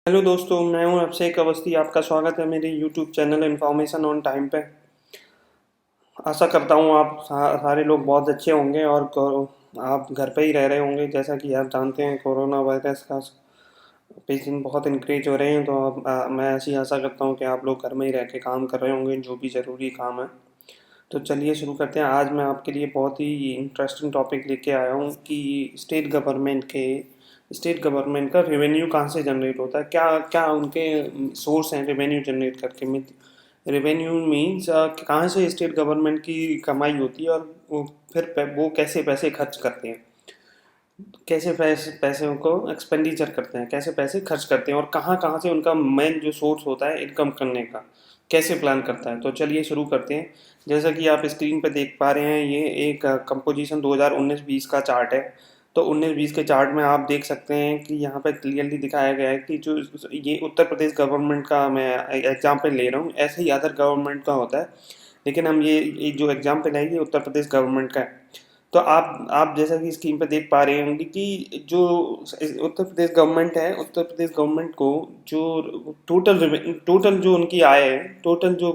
Hello दोस्तों, मैं हूं अभिषेक अवस्थी। आपका स्वागत है मेरे YouTube channel information on time पे। आशा करता हूं आप सारे लोग बहुत अच्छे होंगे और आप घर पे ही रह रहे होंगे। जैसा कि आप जानते हैं, कोरोना वायरस का पेशेंट बहुत इंक्रीज हो रहे हैं, तो मैं ऐसी आशा करता हूं कि आप लोग घर में ही रह के काम कर रहे होंगे, जो भी ज़रूरी काम है। तो चलिए शुरू करते हैं। आज मैं आपके लिए बहुत ही इंटरेस्टिंग टॉपिक लेके आया हूँ कि स्टेट गवर्नमेंट का रेवेन्यू कहाँ से जनरेट होता है, क्या क्या उनके सोर्स हैं रेवेन्यू जनरेट करके। रेवेन्यू मीन्स कहाँ से स्टेट गवर्नमेंट की कमाई होती है, और वो कैसे पैसे खर्च करते हैं, कैसे पैसों को एक्सपेंडिचर करते हैं, कैसे पैसे खर्च करते हैं, और कहाँ कहाँ से उनका मेन जो सोर्स होता है इनकम करने का, कैसे प्लान करता है। तो चलिए शुरू करते हैं। जैसा कि आप स्क्रीन पे देख पा रहे हैं, ये एक कंपोजिशन 2019-20 का चार्ट है। तो 19-20 के चार्ट में आप देख सकते हैं कि यहाँ पे क्लियरली दिखाया गया है कि जो ये उत्तर प्रदेश गवर्नमेंट का मैं एग्जाम्पल ले रहा हूँ। ऐसे ही अदर गवर्नमेंट का होता है, लेकिन हम ये जो एग्जाम्पल है ये उत्तर प्रदेश गवर्नमेंट का है। तो आप जैसा कि स्क्रीन पे देख पा रहे होंगे कि जो उत्तर प्रदेश गवर्नमेंट है, उत्तर प्रदेश गवर्नमेंट को जो टोटल जो उनकी आय है, टोटल जो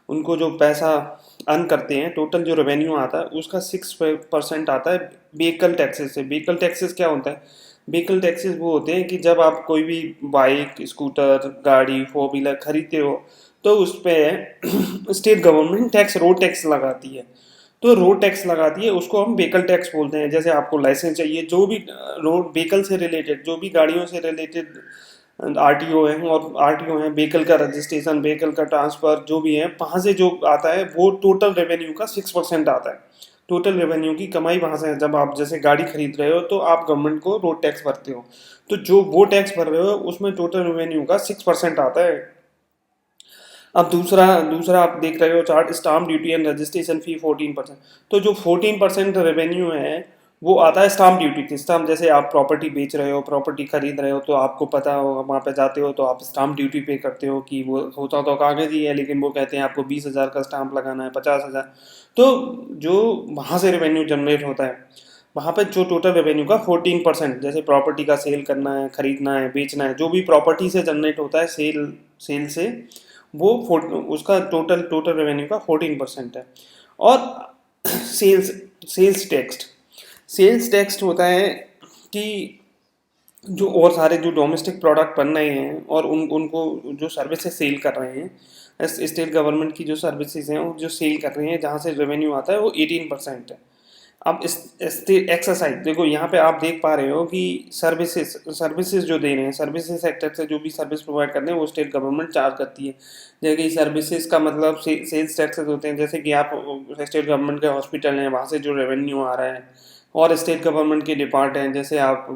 उनको जो पैसा अर्न करते हैं, टोटल जो रेवेन्यू आता है उसका 6% आता है व्हीकल टैक्सेस से। व्हीकल टैक्सेस क्या होता है? व्हीकल टैक्सेस वो होते हैं कि जब आप कोई भी बाइक, स्कूटर, गाड़ी, फोर व्हीलर खरीदते हो, तो उस पर state government tax, road tax लगाती है। तो रोड टैक्स लगाती है, उसको हम व्हीकल टैक्स बोलते हैं। जैसे आपको लाइसेंस चाहिए, जो भी रोड व्हीकल से रिलेटेड, जो भी गाड़ियों से रिलेटेड आरटीओ है, और आरटीओ है व्हीकल का रजिस्ट्रेशन, व्हीकल का ट्रांसफर, जो भी है वहाँ से जो आता है वो टोटल रेवेन्यू का 6% आता है। टोटल रेवेन्यू की कमाई वहाँ से है। जब आप जैसे गाड़ी खरीद रहे हो तो आप गवर्नमेंट को रोड टैक्स भरते हो, तो जो वो टैक्स भर रहे हो उसमें टोटल रेवेन्यू का 6% आता है। अब दूसरा दूसरा आप देख रहे हो chart, stamp duty and registration fee 14%। तो जो 14% रेवेन्यू है वो आता है स्टाम्प ड्यूटी से। स्टाम्प, जैसे आप प्रॉपर्टी बेच रहे हो, प्रॉपर्टी खरीद रहे हो, तो आपको पता हो, वहाँ पे जाते हो तो आप स्टाम्प ड्यूटी पे करते हो कि वो होता तो कागज ही है, लेकिन वो कहते हैं आपको 20,000 का स्टाम्प लगाना है, 50,000। तो जो वहाँ से रेवेन्यू जनरेट होता है, वहाँ पे जो टोटल रेवेन्यू का 14%, जैसे प्रॉपर्टी का सेल करना है, खरीदना है, बेचना है, जो भी प्रॉपर्टी से जनरेट होता है सेल से, वो उसका टोटल टोटल रेवेन्यू का 14% है। और sales sales tax sales tax होता है कि जो और सारे जो डोमेस्टिक प्रोडक्ट बन रहे हैं और उनको जो सर्विसेज सेल कर रहे हैं, स्टेट गवर्नमेंट की जो सर्विसेज हैं वो जो सेल कर रहे हैं, जहाँ से रेवेन्यू आता है वो 18% है। अब इस एक्सरसाइज देखो, यहाँ पे आप देख पा रहे हो कि सर्विसेज जो दे रहे हैं, सर्विसेज सेक्टर से जो भी सर्विस प्रोवाइड करते हैं वो स्टेट गवर्नमेंट चार्ज करती है। जैसे कि सर्विसेज का मतलब सेल्स टैक्सेस होते हैं। जैसे कि आप स्टेट गवर्नमेंट के हॉस्पिटल हैं, वहाँ से जो रेवेन्यू आ रहा है, और स्टेट गवर्नमेंट के डिपार्ट हैं, जैसे आप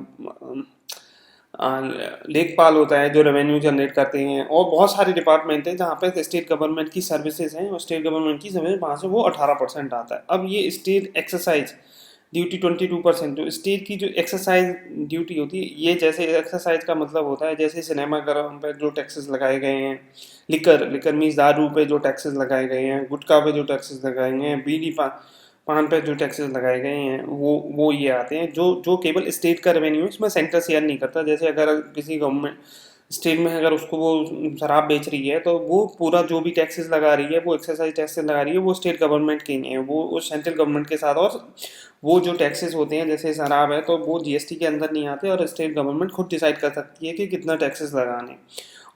लेखपाल होता है जो रेवेन्यू जनरेट करते हैं, और बहुत सारे डिपार्टमेंट हैं जहाँ पे स्टेट गवर्नमेंट की सर्विसेज हैं, और स्टेट गवर्नमेंट की सर्विस वहाँ से वो 18% आता है। अब ये स्टेट एक्सरसाइज ड्यूटी 22%, जो स्टेट की जो एक्सरसाइज ड्यूटी होती है, ये जैसे एक्सरसाइज का मतलब होता है जैसे सिनेमाघर पे जो टैक्सेस लगाए गए हैं, लिकर लिकर मीन्स दारू पे जो टैक्सेस लगाए गए हैं, गुटखा पे जो टैक्सेस लगाए गए हैं, बीड़ी पान पे जो टैक्सेस लगाए गए हैं, वो ये आते हैं, जो जो केवल स्टेट का रेवेन्यू है, इसमें सेंटर शेयर नहीं करता। जैसे अगर किसी गवर्नमेंट स्टेट में अगर उसको वो शराब बेच रही है, तो वो पूरा जो भी टैक्सेस लगा रही है, वो एक्साइज टैक्सेस लगा रही है, वो स्टेट गवर्नमेंट की नहीं है, वो सेंट्रल गवर्नमेंट के साथ। और वो जो टैक्सेस होते हैं जैसे शराब है, तो वो जीएसटी के अंदर नहीं आते, और स्टेट गवर्नमेंट खुद डिसाइड कर सकती है कि कितना टैक्सेस लगाने।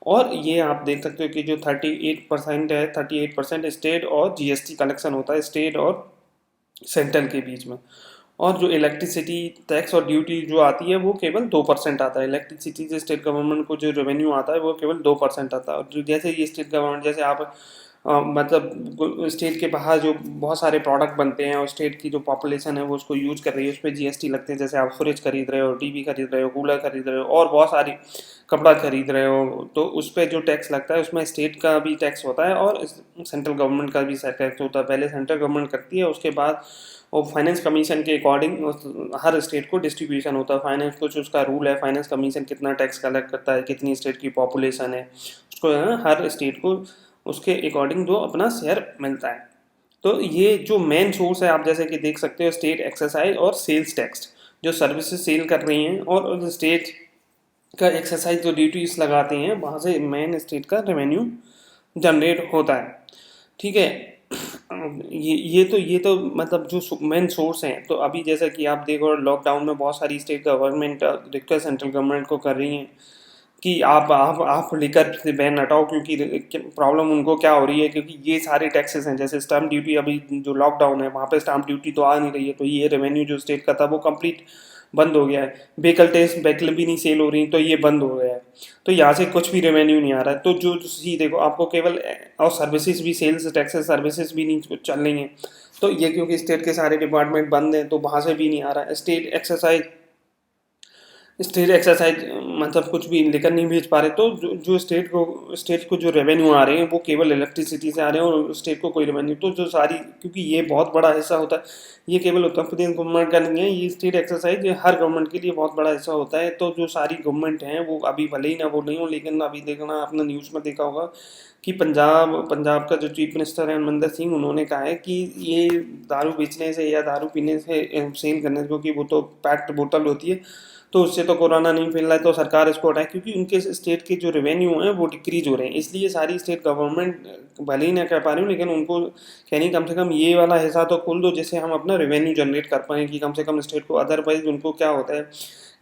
और ये आप देख सकते हो कि जो 38% है, 38% स्टेट और जीएसटी कलेक्शन होता है, स्टेट और सेंट्रल के बीच में। और जो इलेक्ट्रिसिटी टैक्स और ड्यूटी जो आती है वो केवल 2% आता है। इलेक्ट्रिसिटी से स्टेट गवर्नमेंट को जो रेवेन्यू आता है वो केवल 2% आता है। और जो जैसे ये स्टेट गवर्नमेंट, जैसे आप मतलब स्टेट के बाहर जो बहुत सारे प्रोडक्ट बनते हैं और स्टेट की जो पॉपुलेशन है वो उसको यूज कर रही है, उस पर जीएसटी लगते हैं। जैसे आप फ्रिज खरीद रहे हो, टीवी खरीद रहे हो, कूलर खरीद रहे हो, और बहुत सारी कपड़ा खरीद रहे हो, तो उस पर जो टैक्स लगता है उसमें स्टेट का भी टैक्स होता है और सेंट्रल गवर्नमेंट का भी टैक्स होता है। पहले सेंट्रल गवर्नमेंट करती है, उसके बाद और फाइनेंस कमीशन के अकॉर्डिंग हर स्टेट को डिस्ट्रीब्यूशन होता है। फाइनेंस कुछ उसका रूल है, फाइनेंस कमीशन कितना टैक्स कलेक्ट करता है, कितनी स्टेट की पॉपुलेशन है, उसको हर स्टेट को उसके अकॉर्डिंग जो अपना शेयर मिलता है। तो ये जो मेन सोर्स है, आप जैसे कि देख सकते हो, स्टेट एक्सरसाइज और सेल्स टैक्स, जो सर्विसेज सेल कर रही हैं, और स्टेट का एक्सरसाइज जो ड्यूटीज लगाते हैं वहाँ से मेन स्टेट का रेवेन्यू जनरेट होता है। ठीक है। ये तो मतलब जो मेन सोर्स हैं। तो अभी जैसा कि आप देखो लॉकडाउन में बहुत सारी state government request central government को कर रही हैं कि आप लेकर से बैन हटाओ, क्योंकि प्रॉब्लम उनको क्या हो रही है, क्योंकि ये सारे टैक्सेस हैं। जैसे स्टैम्प ड्यूटी, अभी जो लॉकडाउन है वहाँ पे स्टैम्प ड्यूटी तो आ नहीं रही है, तो ये रेवेन्यू जो स्टेट का था वो कंप्लीट बंद हो गया है। व्हीकल टैक्स व्हीकल भी नहीं सेल हो रही, तो ये बंद हो गया है। तो यहाँ से कुछ भी रेवेन्यू नहीं आ रहा है। तो जो सी देखो आपको केवल और सर्विसेज भी, सेल्स टैक्सेस सर्विसेज भी नहीं कुछ चल रही हैं। तो ये क्योंकि स्टेट के सारे डिपार्टमेंट बंद हैं, तो वहाँ से भी नहीं आ रहा है। स्टेट एक्सरसाइज मतलब कुछ भी लेकर नहीं भेज पा रहे। तो जो स्टेट को जो रेवेन्यू आ रहे हैं वो केवल इलेक्ट्रिसिटी से आ रहे हैं, और स्टेट को कोई रेवेन्यू, तो जो सारी, क्योंकि ये बहुत बड़ा हिस्सा होता है, ये केवल उत्तर प्रदेश गवर्नमेंट का नहीं है, ये स्टेट एक्सरसाइज ये हर गवर्नमेंट के लिए बहुत बड़ा हिस्सा होता है। तो जो सारी गवर्नमेंट हैं वो अभी भले ही ना वो नहीं हो, लेकिन अभी देखना आपने न्यूज़ में देखा होगा कि पंजाब का जो चीफ मिनिस्टर है अमरिंदर सिंह, उन्होंने कहा है कि ये दारू बेचने से या दारू पीने से सेल करने से, क्योंकि वो तो पैक्ड बोतल होती है, तो उससे तो कोरोना नहीं फैल रहा है, तो सरकार इसको हटाए, क्योंकि उनके स्टेट के जो रेवेन्यू हैं वो डिक्रीज हो रहे हैं। इसलिए सारी स्टेट गवर्नमेंट भले ही ना कर पा रही हूँ, लेकिन उनको कहनी कम से कम ये वाला हिस्सा तो खोल दो, जिससे हम अपना रेवेन्यू जनरेट कर पाएँ, कि कम से कम स्टेट को। अदरवाइज उनको क्या होता है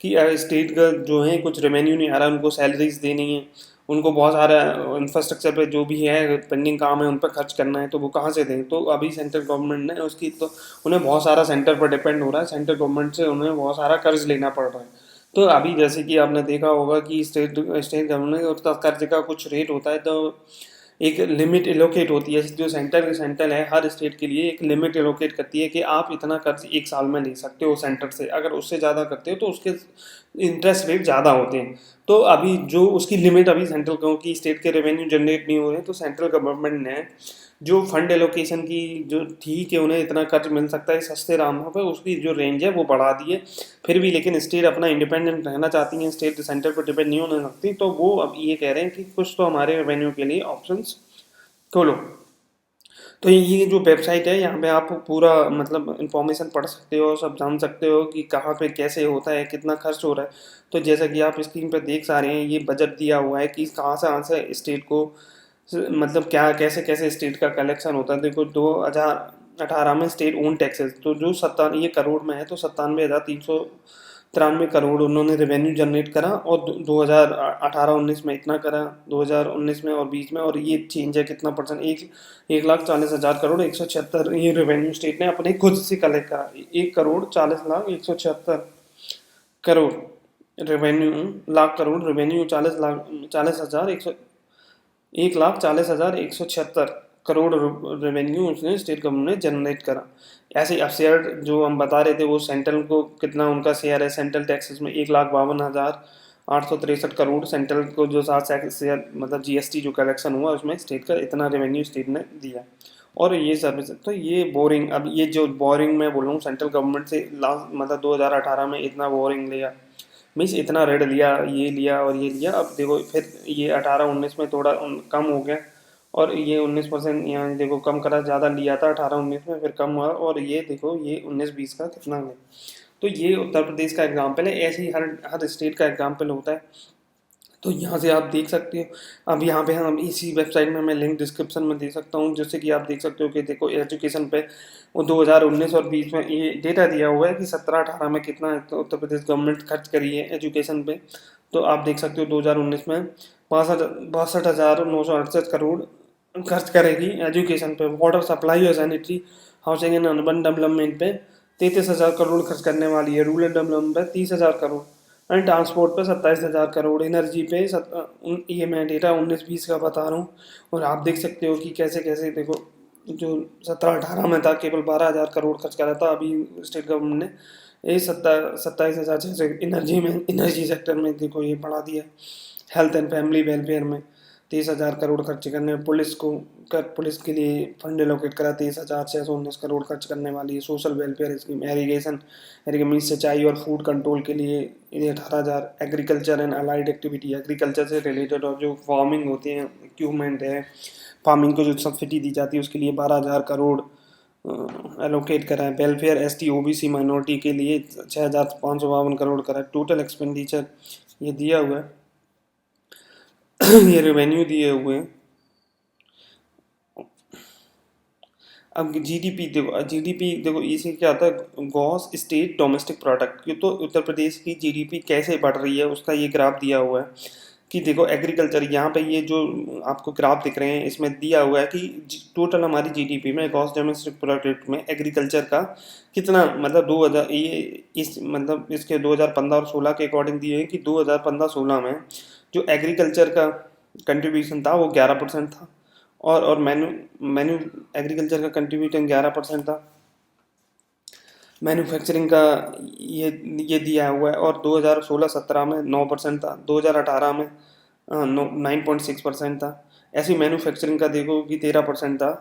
कि स्टेट का जो है कुछ रेवेन्यू नहीं आ रहा, उनको सैलरीज देनी है, उनको बहुत सारा इंफ्रास्ट्रक्चर पे जो भी है पेंडिंग काम है उन पर खर्च करना है, तो वो कहाँ से दें। तो अभी सेंट्रल गवर्नमेंट ने उसकी, तो उन्हें बहुत सारा सेंटर पर डिपेंड हो रहा है, सेंट्रल गवर्नमेंट से उन्हें बहुत सारा कर्ज लेना पड़ रहा है। तो अभी जैसे कि आपने देखा होगा कि स्टेट स्टेट गवर्नमेंट उसका कर्ज का कुछ रेट होता है, तो एक लिमिट एलोकेट होती है, जो सेंटर है हर स्टेट के लिए एक लिमिट एलोकेट करती है कि आप इतना कर्ज एक साल में ले सकते हो सेंटर से। अगर उससे ज़्यादा करते हो तो उसके इंटरेस्ट रेट ज़्यादा होते हैं। तो अभी जो उसकी लिमिट अभी सेंट्रल, क्योंकि स्टेट के रेवेन्यू जनरेट नहीं हो रहे, तो सेंट्रल गवर्नमेंट ने जो फंड एलोकेशन की जो थी कि उन्हें इतना कर्ज मिल सकता है सस्ते दामों पर, उसकी जो रेंज है वो बढ़ा दी है। फिर भी लेकिन स्टेट अपना इंडिपेंडेंट रहना चाहती हैं, स्टेट सेंटर पर डिपेंड नहीं होना सकती, तो वो अब ये कह रहे हैं कि कुछ तो हमारे रेवेन्यू के लिए ऑप्शंस खोलो। तो ये जो वेबसाइट है यहाँ पे आप पूरा मतलब इंफॉर्मेशन पढ़ सकते हो, सब जान सकते हो कि कहाँ पे कैसे होता है, कितना खर्च हो रहा है। तो जैसा कि आप स्क्रीन पे देख सा रहे हैं, ये बजट दिया हुआ है कि कहाँ से स्टेट को मतलब क्या कैसे कैसे स्टेट का कलेक्शन होता है। देखो 2018 में स्टेट ओन टैक्सेस तो जो 97 करोड़ में है, तो 97,393 करोड़ उन्होंने रेवेन्यू जनरेट करा, और 2018-19 में इतना करा, 2019 में और 20 में। और ये चेंज है कितना परसेंट, 1,40,000 करोड़ 176 ये रेवेन्यू स्टेट ने अपने खुद से कलेक्ट करा। 1,40,0176 crore revenue, lakh crore revenue, 1,40,176 crore revenue उसने स्टेट गवर्नमेंट ने जनरेट करा। ऐसे ही अब शेयर जो हम बता रहे थे वो सेंट्रल को कितना उनका शेयर है सेंट्रल टैक्सेस में, 1,52,863 करोड़ सेंट्रल को जो साथ शेयर मतलब जीएसटी जो कलेक्शन हुआ उसमें स्टेट का इतना रेवेन्यू स्टेट ने दिया। और ये सर्विस तो ये बोरिंग, अब ये जो बोरिंग मैं बोल रहा हूँ सेंट्रल गवर्नमेंट से लास्ट मतलब 2018 में इतना बोरिंग लिया, मीन्स इतना ऋण लिया, ये लिया और ये लिया। अब देखो फिर ये 18-19 में थोड़ा कम हो गया, और ये 19% यहाँ देखो कम करा, ज़्यादा लिया था 18-19 में, फिर कम हुआ, और ये देखो ये 19-20 का कितना है। तो ये उत्तर प्रदेश का एग्जाम्पल है, ऐसे ही हर हर स्टेट का एग्जाम्पल होता है। तो यहाँ से आप देख सकते हो। अब यहाँ पे हम इसी वेबसाइट में मैं लिंक डिस्क्रिप्शन में दे सकता हूँ, जिससे कि आप देख सकते हो कि देखो एजुकेशन पे वो 2019 और 20 में ये डेटा दिया हुआ है कि 17-18 में कितना तो उत्तर प्रदेश गवर्नमेंट खर्च करी है एजुकेशन पे। तो आप देख सकते हो 2019 में 62,968 करोड़ खर्च करेगी एजुकेशन पे। वाटर सप्लाई और sanitary housing and urban development पे 33,000 करोड़ खर्च करने वाली है। रूरल डेवलपमेंट पे 30,000 करोड़, एंड ट्रांसपोर्ट पे 27,000 करोड़, एनर्जी पे ये मैं डेटा 19-20 का बता रहा हूँ। और आप देख सकते हो कि कैसे कैसे देखो जो 17-18 में था केवल 12,000 करोड़ खर्च करा था, अभी स्टेट गवर्नमेंट ने ये 27,600 एनर्जी सेक्टर में देखो ये बढ़ा दिया। हेल्थ एंड फैमिली वेलफेयर में 30,000 करोड़ खर्च करने, पुलिस के लिए फंड एलोकेट करा 23,619 करोड़ खर्च करने वाली है। सोशल वेलफेयर स्कीम, इरिगेशन सिंचाई और फूड कंट्रोल के लिए ये 18,000। Agriculture and allied activity, agriculture से रिलेटेड और जो फार्मिंग होते हैं इक्विपमेंट है, फार्मिंग को जो सब्सिडी दी जाती है उसके लिए 12,000 करोड़। एलोकेट करा है। वेलफेयर एसटी ओबीसी माइनॉरिटी के लिए 6,552 करोड़ करा है। टोटल एक्सपेंडिचर ये दिया हुआ है ये रेवेन्यू दिए हुए हैं। अब जीडीपी देखो इसे क्या होता है, गॉस स्टेट डोमेस्टिक प्रोडक्ट। ये तो उत्तर प्रदेश की जीडीपी कैसे बढ़ रही है उसका ये ग्राफ दिया हुआ है कि देखो एग्रीकल्चर, यहाँ पे ये जो आपको ग्राफ दिख रहे हैं इसमें दिया हुआ है कि टोटल हमारी जीडीपी में गॉस डोमेस्टिक प्रोडक्ट में एग्रीकल्चर का कितना, मतलब 2000 ये इस मतलब इसके 2015 और 16 के अकॉर्डिंग दिए हैं कि 2015-16 में जो एग्रीकल्चर का कंट्रीब्यूशन था वो 11% था, और मैन्यू मैन्यू एग्रीकल्चर का कंट्रीब्यूशन 11% था। मैन्युफैक्चरिंग का ये दिया हुआ है, और 2016-17 में 9% था, 2018 में 9.6% था। ऐसी मैन्युफैक्चरिंग का देखो कि 13% था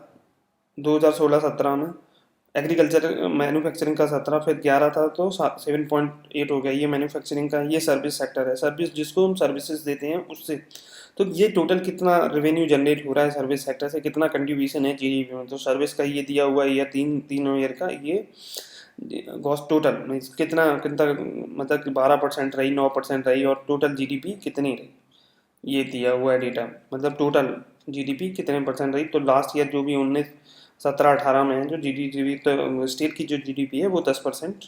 2016-17 में। एग्रीकल्चर मैन्युफैक्चरिंग का 17, फिर 11 था, तो 7.8 हो गया। ये मैन्युफैक्चरिंग का, ये सर्विस सेक्टर है, सर्विस जिसको हम सर्विसेज देते हैं उससे। तो ये टोटल कितना रेवेन्यू जनरेट हो रहा है सर्विस सेक्टर से, कितना कंट्रीब्यूशन है जीडीपी में, तो सर्विस का ये दिया हुआ है ईयर, तीनों ईयर का ये गॉस टोटल मीन्स कितना कितना, मतलब कि 12% रही, 9% रही, और टोटल जीडीपी कितनी रही ये दिया हुआ है डेटा। मतलब टोटल जीडीपी कितने परसेंट रही, तो लास्ट ईयर जो भी 19-17-18 में है जो जीडीपी, तो स्टेट की जो जीडीपी है वो 10%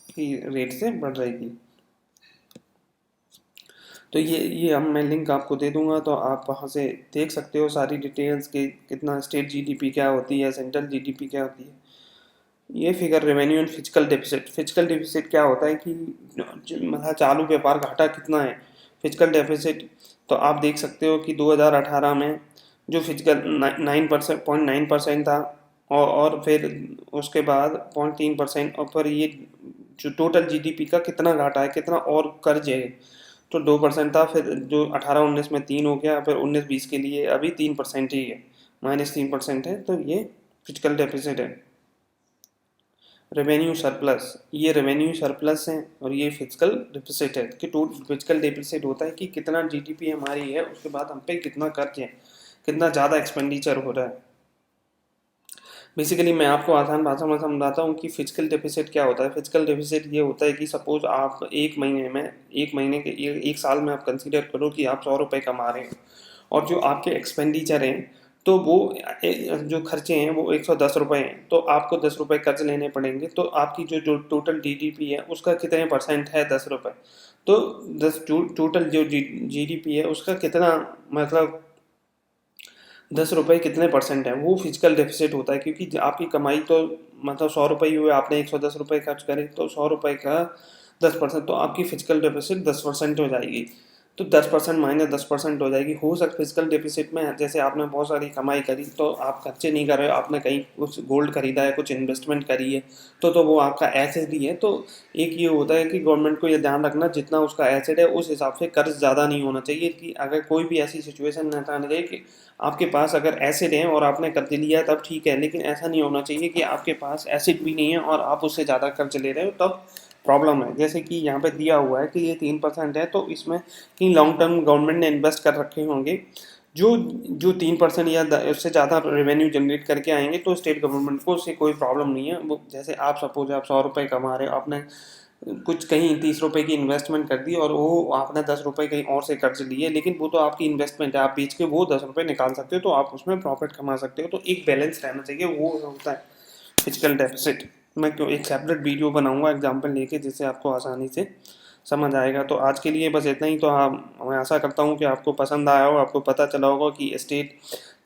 की रेट से बढ़ रही थी। तो ये अब मैं लिंक आपको दे दूंगा, तो आप वहाँ से देख सकते हो सारी डिटेल्स कि कितना स्टेट जीडीपी क्या होती है, सेंट्रल जीडीपी क्या होती है। ये figure revenue and physical deficit. Physical deficit क्या होता है कि मतलब चालू व्यापार घाटा कितना है। फिजिकल डेफिसिट तो आप देख सकते हो कि 2018 में जो फिजिकल 9% था, और फिर उसके बाद 0.3%, और फिर ये जो टोटल जीडीपी का कितना घाटा है, कितना और कर्ज है, तो 2% था। फिर जो 18-19 में 3 हो गया, फिर 19-20 के लिए अभी 3% ही है, -3% है। तो ये फिजिकल डेफिसिट है। रेवेन्यू सरप्लस, ये रेवेन्यू सरप्लस है, और ये फिजिकल डेफिसिट है कि फिजिकल डेफिसिट होता है कि कितना जीडीपी हमारी है, उसके बाद हम पे कितना कर्ज है, कितना ज़्यादा एक्सपेंडिचर हो रहा है। बेसिकली मैं आपको आसान भाषा में समझाता हूँ कि फिजिकल डेफिसिट क्या होता है। फिजिकल डेफिसिट ये होता है कि सपोज आप एक महीने के एक साल में आप कंसीडर करो कि आप 100 रुपये कमा रहे हो, और जो आपके एक्सपेंडिचर हैं तो वो जो खर्चे हैं वो 110 रुपये हैं, तो आपको 10 रुपये कर्ज लेने पड़ेंगे। तो आपकी जो जो टोटल जीडीपी है उसका कितने परसेंट है, 10 रुपये। तो टोटल जो जीडीपी है उसका कितना, मतलब 10 रुपये कितने परसेंट है, वो फिजिकल डेफिसिट होता है। क्योंकि आपकी कमाई तो मतलब 100 रुपये ही हुए, आपने 110 रुपये खर्च करे, तो 100 रुपये का 10%, तो आपकी फिजिकल डेफिसिट 10% हो जाएगी। तो 10% -10% हो जाएगी। हो सकता फिजिकल डेफिसिट में जैसे आपने बहुत सारी कमाई करी तो आप खर्चे नहीं कर रहे हो, आपने कहीं कुछ गोल्ड खरीदा है, कुछ इन्वेस्टमेंट करी है, तो वो आपका एसेट ही है। तो एक ये होता है कि गवर्नमेंट को ये ध्यान रखना जितना उसका एसेट है उस हिसाब से कर्ज ज़्यादा नहीं होना चाहिए। कि अगर कोई भी ऐसी सिचुएशन न आना चाहिए कि आपके पास अगर एसिड है और आपने कर्ज लिया है तब ठीक है, लेकिन ऐसा नहीं होना चाहिए कि आपके पास एसिड भी नहीं है और आप उससे ज़्यादा कर्ज ले रहे हो, तब प्रॉब्लम है। जैसे कि यहाँ पे दिया हुआ है कि ये 3% है, तो इसमें कहीं लॉन्ग टर्म गवर्नमेंट ने इन्वेस्ट कर रखे होंगे जो जो 3% या उससे ज़्यादा रेवेन्यू जनरेट करके आएंगे, तो स्टेट गवर्नमेंट को उससे कोई प्रॉब्लम नहीं है। वो जैसे आप सपोज आप 100 रुपये कमा रहे हो, आपने कुछ कहीं 30 रुपये की इन्वेस्टमेंट कर दी और वो आपने 10 रुपये कहीं और से कर्ज लिए, लेकिन वो तो आपकी इन्वेस्टमेंट है, आप बेच के वो 10 रुपये निकाल सकते हो, तो आप उसमें प्रॉफिट कमा सकते हो। तो एक बैलेंस रहना चाहिए, वो होता है फिजिकल डेफिसिट। मैं क्यों एक सेपरेट वीडियो बनाऊंगा एग्जांपल लेके, जिससे आपको आसानी से समझ आएगा। तो आज के लिए बस इतना ही। तो मैं आशा करता हूँ कि आपको पसंद आया हो, आपको पता चला होगा कि स्टेट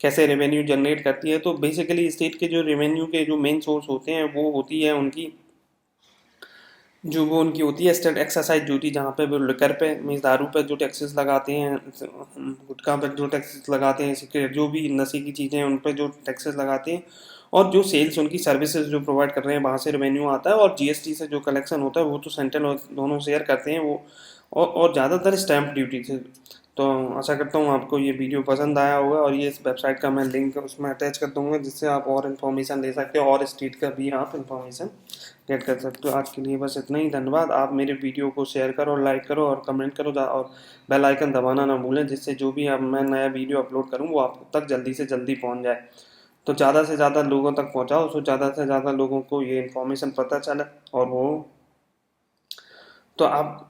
कैसे रेवेन्यू जनरेट करती है। तो बेसिकली स्टेट के जो रेवेन्यू के जो मेन सोर्स होते हैं वो होती है उनकी जो वो उनकी होती है स्टेट एक्साइज ड्यूटी, जहाँ पे वो लिकर पे मीन्स दारू पे जो टैक्सेस लगाते हैं, गुटखा पे जो टैक्सेस लगाते हैं, सिगरेट जो भी नशे की चीज़ें हैं उन पे जो टैक्सेस लगाते हैं, और जो सेल्स उनकी सर्विसेज जो प्रोवाइड कर रहे हैं वहाँ से रेवेन्यू आता है, और जीएसटी से जो कलेक्शन होता है वो तो सेंट्रल और दोनों शेयर करते हैं वो, और ज़्यादातर स्टैंप ड्यूटी से। तो आशा करता हूँ आपको ये वीडियो पसंद आया होगा, और ये इस वेबसाइट का मैं लिंक उसमें अटैच कर दूँगा, जिससे आप और इन्फॉर्मेशन ले सकते हो, और स्टेट का भी आप इन्फॉर्मेशन गेट कर सकते हो। आज के लिए बस इतना ही। धन्यवाद। आप मेरे वीडियो को शेयर करो, लाइक करो और कमेंट करो, और बेल आइकन दबाना ना भूलें, जिससे जो भी अब मैं नया वीडियो अपलोड करूँ वो आप तक जल्दी से जल्दी पहुँच जाए। तो ज़्यादा से ज़्यादा लोगों तक पहुँचाओ, तो ज़्यादा से ज़्यादा लोगों को ये इन्फॉर्मेशन पता चले और वो तो आप